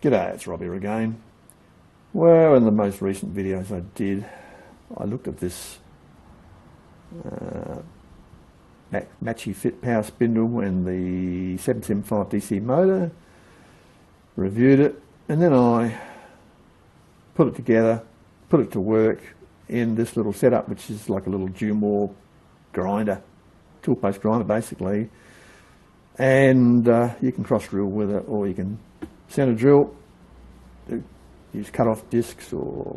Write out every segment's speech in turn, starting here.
G'day, it's Robbie again. Well, in the most recent videos I did, I looked at this matchy fit power spindle and the 775 DC motor, reviewed it, and then I put it together, put it to work in this little setup, which is like a little Jumor grinder, tool post grinder basically. And you can cross drill with it, or you can center drill, use cut off discs or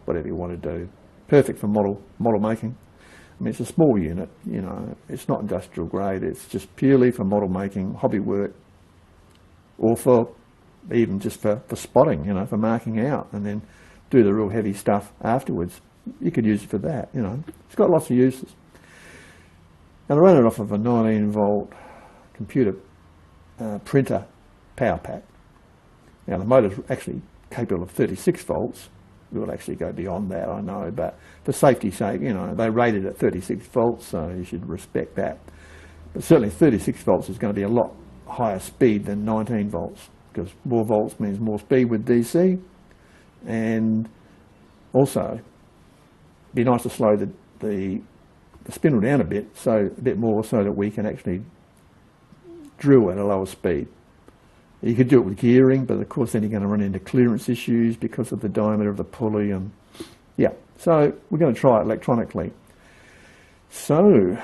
whatever you want to do. Perfect for model making. I mean, it's a small unit, you know, it's not industrial grade, it's just purely for model making, hobby work, or for even just for spotting, you know, for marking out, and then do the real heavy stuff afterwards. You could use it for that, you know. It's got lots of uses. And I ran it off of a 19-volt computer printer power pack. Now the motor's actually capable of 36 volts. We'll actually go beyond that, I know, but for safety's sake, you know, they rated at 36 volts, so you should respect that. But certainly 36 volts is going to be a lot higher speed than 19 volts, because more volts means more speed with DC, and also it'd be nice to slow the spindle down a bit more, so that we can actually drill at a lower speed. You could do it with gearing, but of course then you're going to run into clearance issues because of the diameter of the pulley, and yeah, so we're going to try it electronically. So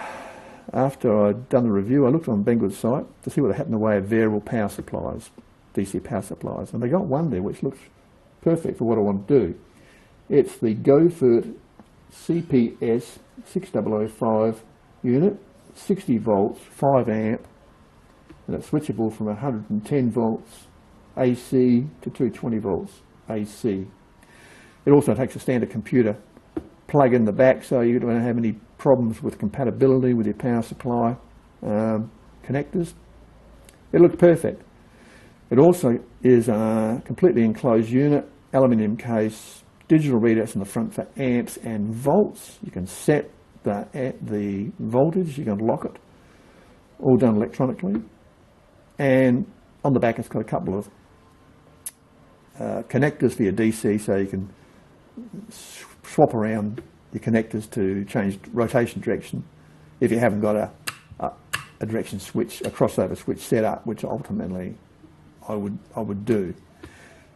after I'd done the review, I looked on Banggood's site to see what they had in the way of variable power supplies, DC power supplies, and they got one there which looks perfect for what I want to do. It's the GOPHERT CPS-6005 unit, 60 volts, 5 amp, and it's switchable from 110 volts AC to 220 volts AC. It also takes a standard computer plug in the back, so you don't have any problems with compatibility with your power supply connectors. It looks perfect. It also is a completely enclosed unit, aluminium case, digital readouts in the front for amps and volts. You can set the voltage, you can lock it, all done electronically. And on the back it's got a couple of connectors for your DC, so you can swap around your connectors to change rotation direction if you haven't got a direction switch, a crossover switch set up, which ultimately I would do.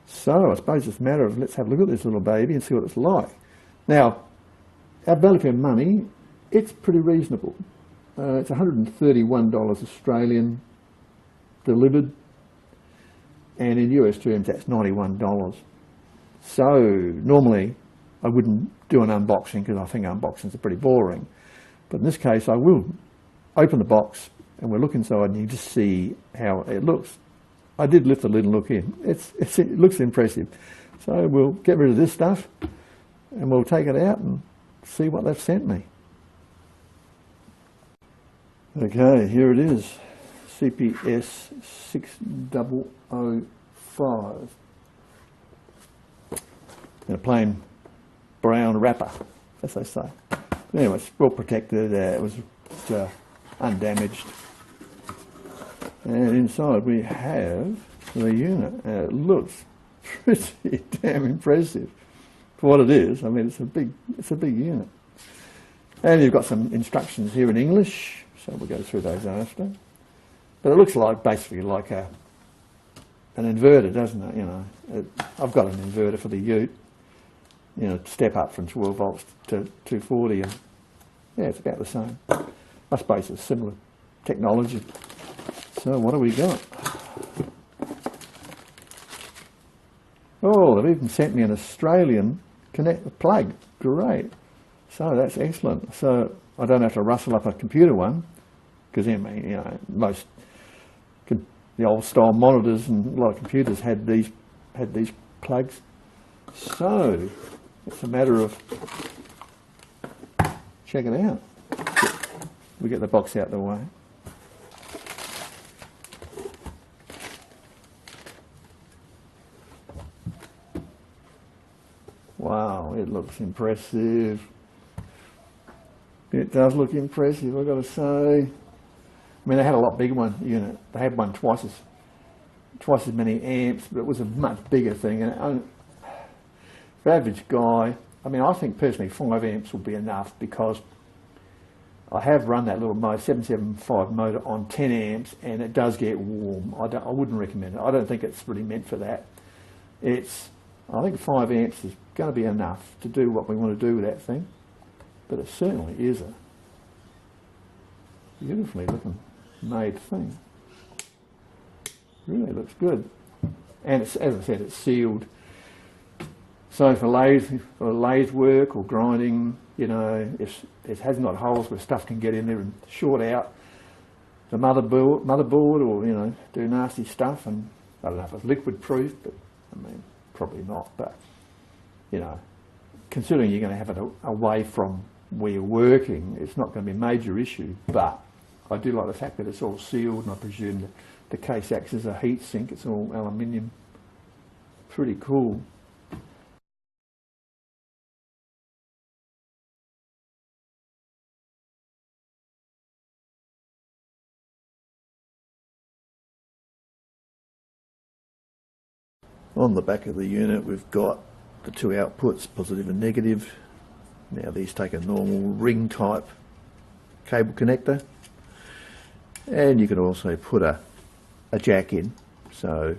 So I suppose it's a matter of, let's have a look at this little baby and see what it's like. Now, our value for money, it's pretty reasonable. It's $131 Australian delivered, and in US terms that's $91. So normally I wouldn't do an unboxing because I think unboxings are pretty boring, but in this case I will open the box and we'll look inside and you just see how it looks. I did lift the lid and look in. It looks impressive. So we'll get rid of this stuff and we'll take it out and see what they've sent me. Okay, here it is. CPS-6005 in a plain brown wrapper, as they say. Anyway, it's well protected, it was undamaged, and inside we have the unit, and it looks pretty damn impressive for what it is. I mean, it's a big unit, and you've got some instructions here in English, so we'll go through those after. But it looks like basically like an inverter, doesn't it? You know, I've got an inverter for the Ute. You know, step up from 12 volts to 240, and yeah, it's about the same. I suppose it's similar technology. So what do we got? Oh, they've even sent me an Australian plug. Great. So that's excellent. So I don't have to rustle up a computer one, because I mean, you know, most the old style monitors and a lot of computers had these plugs. So it's a matter of checking it out. We get the box out of the way. Wow, it looks impressive. It does look impressive, I've got to say. I mean, they had a lot bigger one unit. They had one twice twice as many amps, but it was a much bigger thing. And for average guy, I mean, I think personally 5 amps will be enough, because I have run that little motor, 775 motor, on 10 amps, and it does get warm. I wouldn't recommend it. I don't think it's really meant for that. I think 5 amps is going to be enough to do what we want to do with that thing, but it certainly is a beautifully looking made thing. Really looks good, and it's, as I said, it's sealed. So for lathe work or grinding, you know, if it hasn't got holes where stuff can get in there and short out the motherboard, or, you know, do nasty stuff. And I don't know if it's liquid proof, but I mean, probably not. But, you know, considering you're going to have it away from where you're working, it's not going to be a major issue. But I do like the fact that it's all sealed, and I presume that the case acts as a heat sink. It's all aluminium. Pretty cool. On the back of the unit, we've got the 2 outputs, positive and negative. Now these take a normal ring type cable connector, and you can also put a jack in. So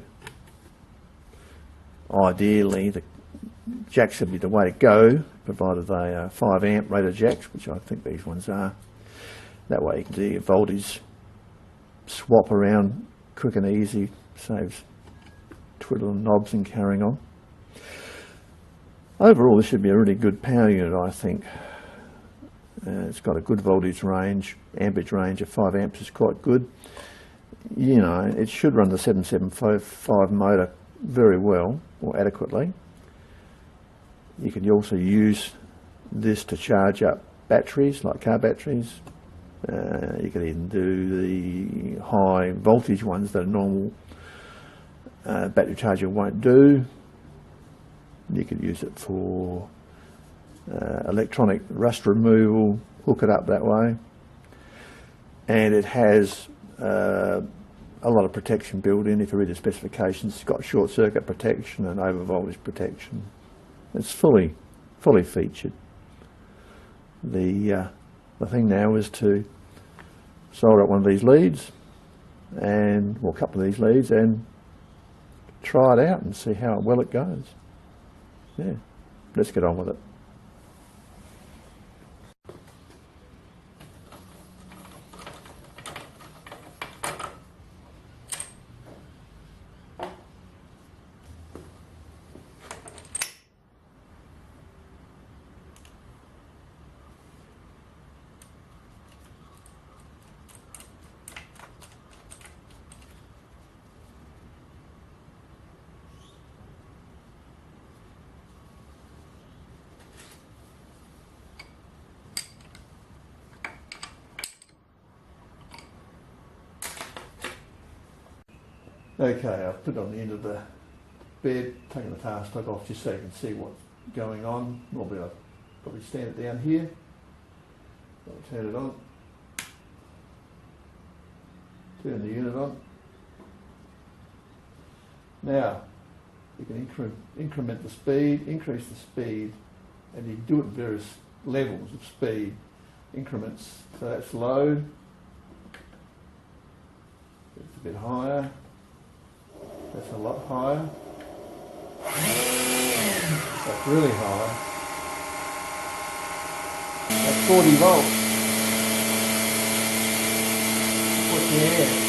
ideally the jacks would be the way to go, provided they are 5 amp rated jacks, which I think these ones are. That way you can do your voltage swap around quick and easy, saves twiddling knobs and carrying on. Overall, this should be a really good power unit, I think. It's got a good voltage range, amperage range of 5 amps is quite good. You know, it should run the 775 motor very well, or adequately. You can also use this to charge up batteries, like car batteries. You can even do the high voltage ones that a normal battery charger won't do. You could use it for electronic rust removal, hook it up that way. And it has a lot of protection built in. If you read the specifications, it's got short circuit protection and over voltage protection. It's fully featured. The thing now is to solder up one of these leads, and well, a couple of these leads, and try it out and see how well it goes. Yeah, let's get on with it. Okay, I've put it on the end of the bed, taking the task plug off just so you can see what's going on. Normally I'll probably stand it down here. I'll turn it on. Turn the unit on. Now, you can increment the speed, increase the speed, and you can do it at various levels of speed, increments. So that's low. It's a bit higher. That's a lot higher. That's really high. That's 40 volts. What's the air?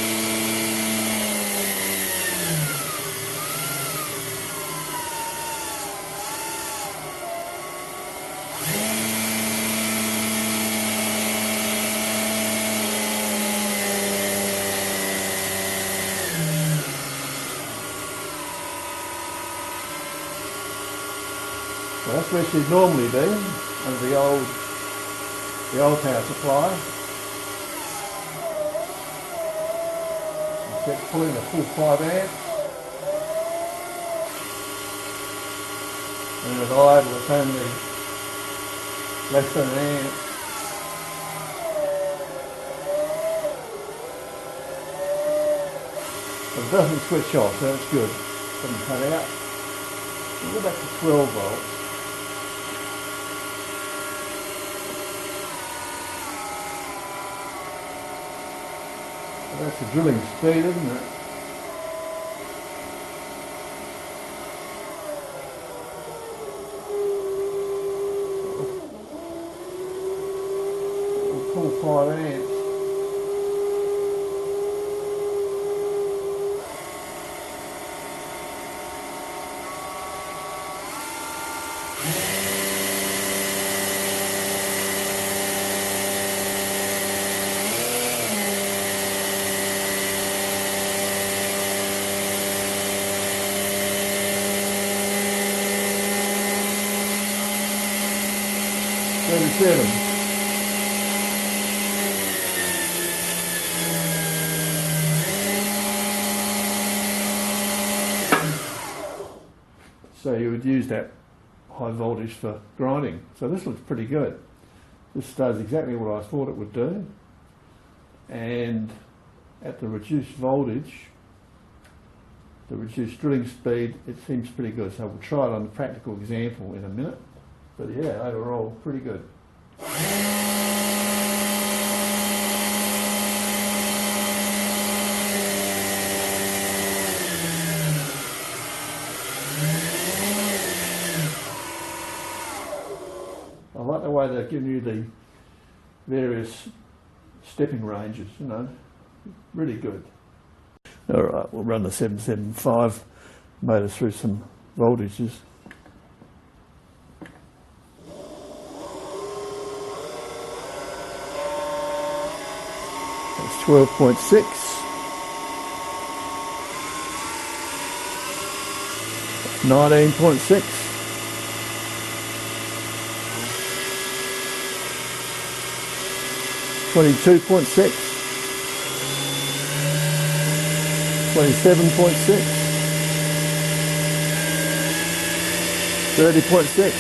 Well, that's where it should normally be, under the old power supply. It's pulling a full 5 amps. And with idle it's only less than an amp. But it doesn't switch off, so that's good. Doesn't cut out. We'll go back to 12 volts. So that's the drilling speed, isn't it? Full 5 amps. So you would use that high voltage for grinding. So this looks pretty good. This does exactly what I thought it would do. And at the reduced voltage, the reduced drilling speed, it seems pretty good. So we'll try it on a practical example in a minute. But yeah, overall, pretty good. I like the way they're giving you the various stepping ranges, you know, really good. All right, we'll run the 775 motor through some voltages. That's 12.6. 19.6. 22.6, 27.6, 30.6,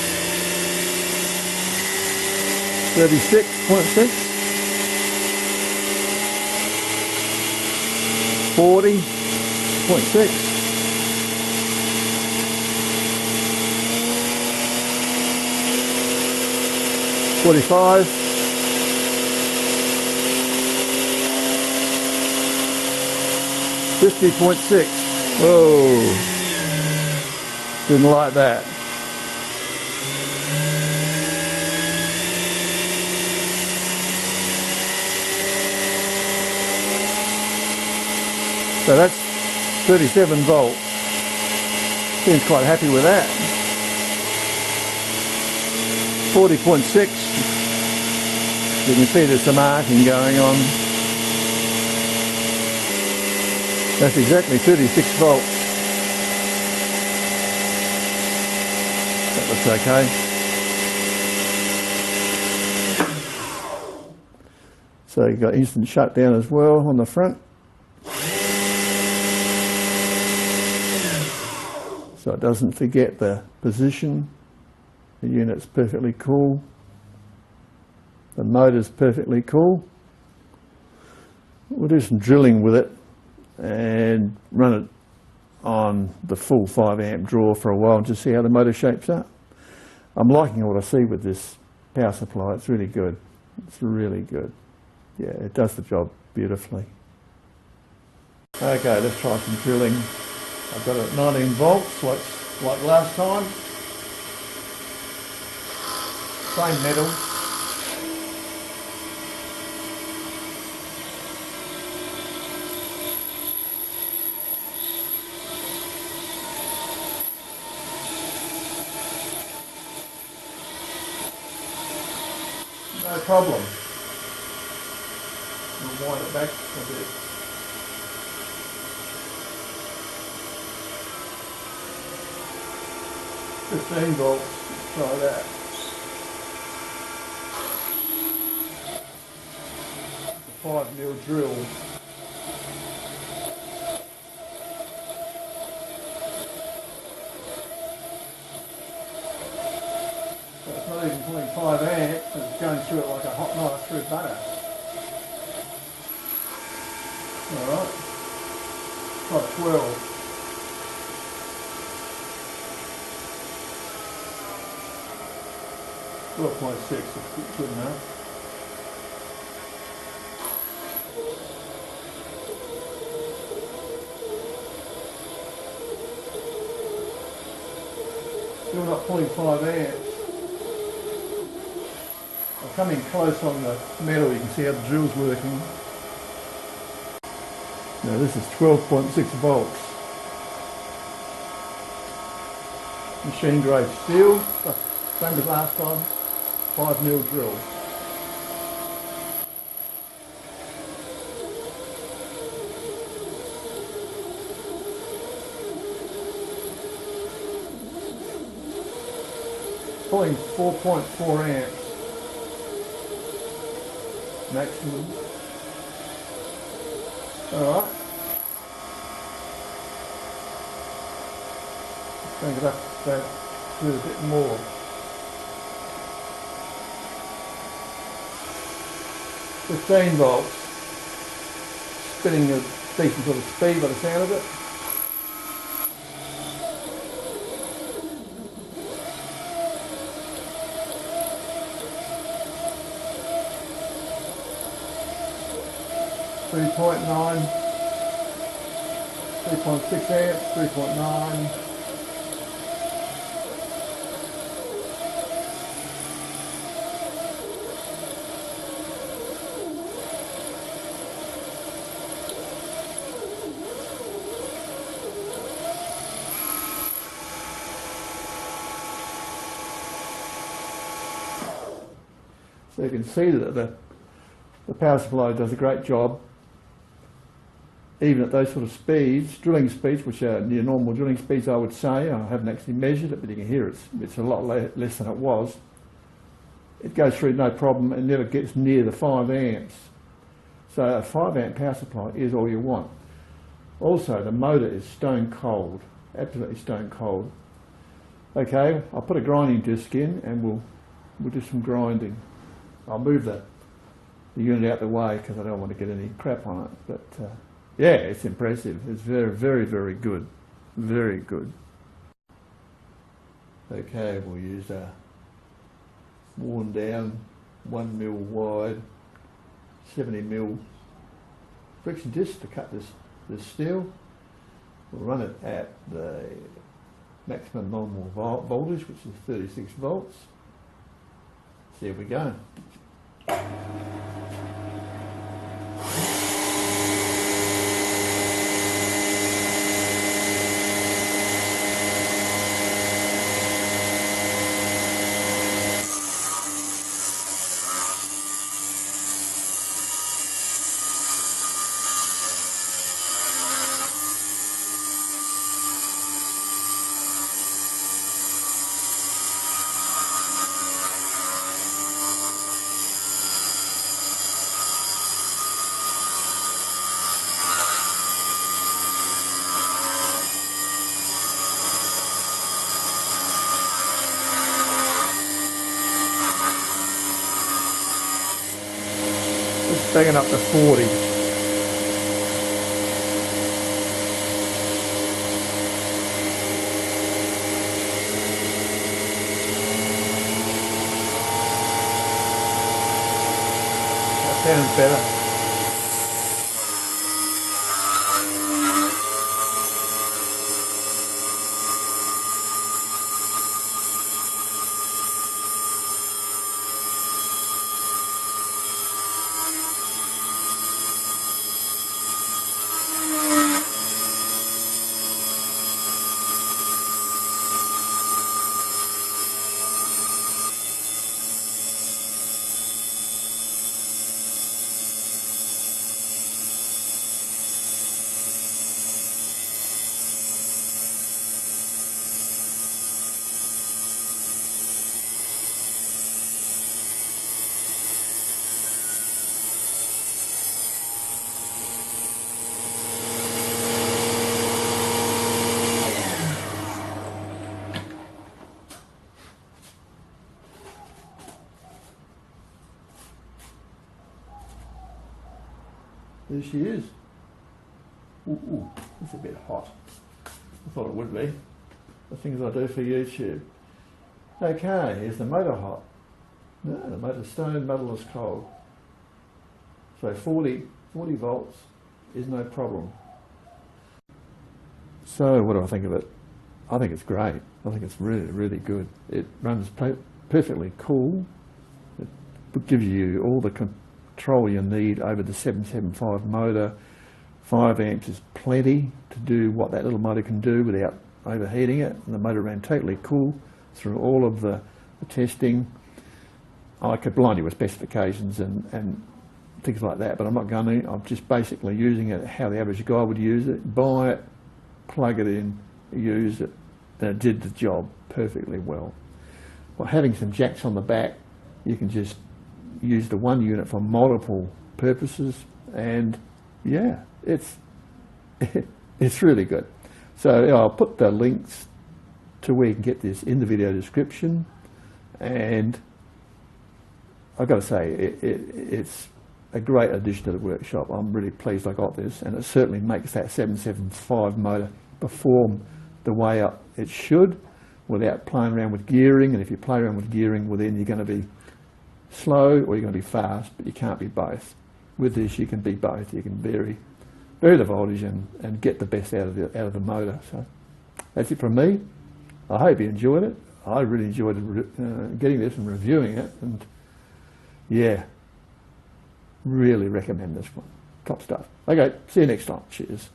36.6, 40.6, 45, 50.6. Whoa. Didn't like that. So that's 37 volts. Seems quite happy with that. 40.6. You can see there's some arcing going on. That's exactly 36 volts. That looks okay. So you've got instant shutdown as well on the front. So it doesn't forget the position. The unit's perfectly cool. The motor's perfectly cool. We'll do some drilling with it and run it on the full 5 amp draw for a while and just see how the motor shapes up. I'm liking what I see with this power supply. It's really good. It's really good. Yeah, it does the job beautifully. Okay, let's try some drilling. I've got it at 19 volts like last time. Same metal. No problem. We'll wind it back a bit. 15 volts, let's try that. The 5mm drill. So it's not even pulling 5 amps, it's going through it like a hot knife through butter. Alright, got 12. .6 is good enough. Still not 0.5 amps. I'll come in close on the metal, you can see how the drill's working. Now this is 12.6 volts. Machine grade steel, same as last time, 5mm drill. Pulling 4.4 amps maximum. Alright. Crank it up to do a bit more. .15 volts. Spinning a decent sort of speed by the sound of it. .9, 3.6 amps, 3.9. So you can see that the power supply does a great job. Even at those sort of speeds, drilling speeds, which are near normal drilling speeds, I would say. I haven't actually measured it, but you can hear it's a lot less than it was. It goes through no problem and never gets near the 5 amps. So a 5 amp power supply is all you want. Also, the motor is stone cold, absolutely stone cold. Okay, I'll put a grinding disc in and we'll do some grinding. I'll move the unit out the way because I don't want to get any crap on it, but yeah, it's impressive. It's very, very, very good. Very good. Okay, we'll use a worn down 1mm wide 70mm friction disc to cut this steel. We'll run it at the maximum normal voltage, which is 36 volts. So here we go. Just banging up to 40. That sounds better. There she is. Ooh, it's a bit hot. I thought it would be. The things I do for YouTube. Okay, is the motor hot? No, the motor's stone, motorless cold. So 40 volts is no problem. So what do I think of it? I think it's great. I think it's really, really good. It runs perfectly cool. It gives you all the control you need over the 775 motor. 5 amps is plenty to do what that little motor can do without overheating it. And the motor ran totally cool through all of the testing. I could blind you with specifications and things like that, but I'm not going to. I'm just basically using it how the average guy would use it. Buy it, plug it in, use it, and it did the job perfectly well. Well, having some jacks on the back, you can just use the one unit for multiple purposes, and yeah, it's really good. So I'll put the links to where you can get this in the video description, and I've got to say it's a great addition to the workshop. I'm really pleased I got this, and it certainly makes that 775 motor perform the way it should without playing around with gearing. And if you play around with gearing, well, then you're going to be slow or you're going to be fast, but you can't be both. With this, you can be both. You can vary the voltage and get the best out of the motor. So that's it from me. I hope you enjoyed it. I really enjoyed getting this and reviewing it, and yeah, really recommend this one. Top stuff. Okay, see you next time. Cheers.